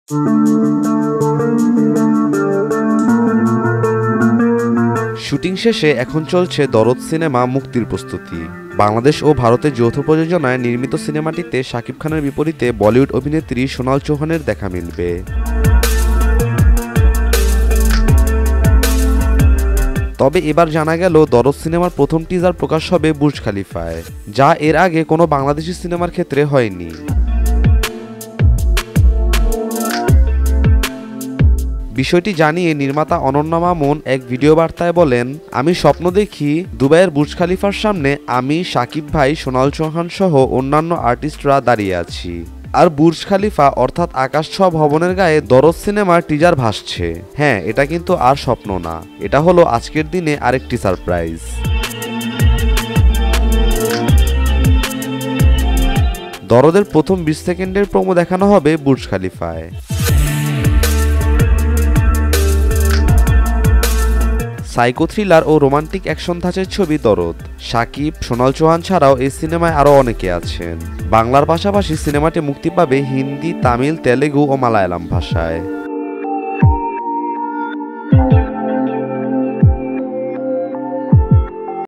Shooting শেষে এখন চলছে দরদ সিনেমা মুক্তির প্রস্তুতি। বাংলাদেশ ও ভারতের যৌথ প্রযোজনায় নির্মিত সিনেমাটিতে শাকিব খানের বিপরীতে বলিউড অভিনেত্রী সোনাল চৌহানের দেখা মিলবে। তবে এবার জানা গেল দরদ সিনেমার প্রথম টিজার প্রকাশ হবে বুর্জ খলিফায়, যা এর আগে কোনো বাংলাদেশি সিনেমার ক্ষেত্রে হয়নি। বিষয়টি জানিয়ে নির্মাতা অনন্যা মামুন এক ভিডিও বার্তায় বলেন, আমি স্বপ্ন দেখি দুবাইয়ের বুর্জ খলিফার সামনে আমি, শাকিব ভাই, সোনাল চৌহান সহ অন্যান্য আর্টিস্টরা দাঁড়িয়ে আছি, আর বুর্জ খলিফা অর্থাৎ আকাশ ছোঁয়া ভবনের গায়ে দরদ সিনেমার টিজার ভাসছে। হ্যাঁ, এটা কিন্তু আর স্বপ্ন না, এটা হলো আজকের দিনে আরেকটি সারপ্রাইজ। দরদের প্রথম 20 সেকেন্ডের প্রোমো দেখানো হবে বুর্জ খলিফায়। সাইকো থ্রিলার ও রোমান্টিক অ্যাকশন ধাঁচের ছবি দরদ। শাকিব, সোনাল চৌহান ছাড়াও এই সিনেমায় আরও অনেকে আছেন। বাংলার পাশাপাশি সিনেমাটি মুক্তি পাবে হিন্দি, তামিল, তেলেগু ও মালায়ালাম ভাষায়।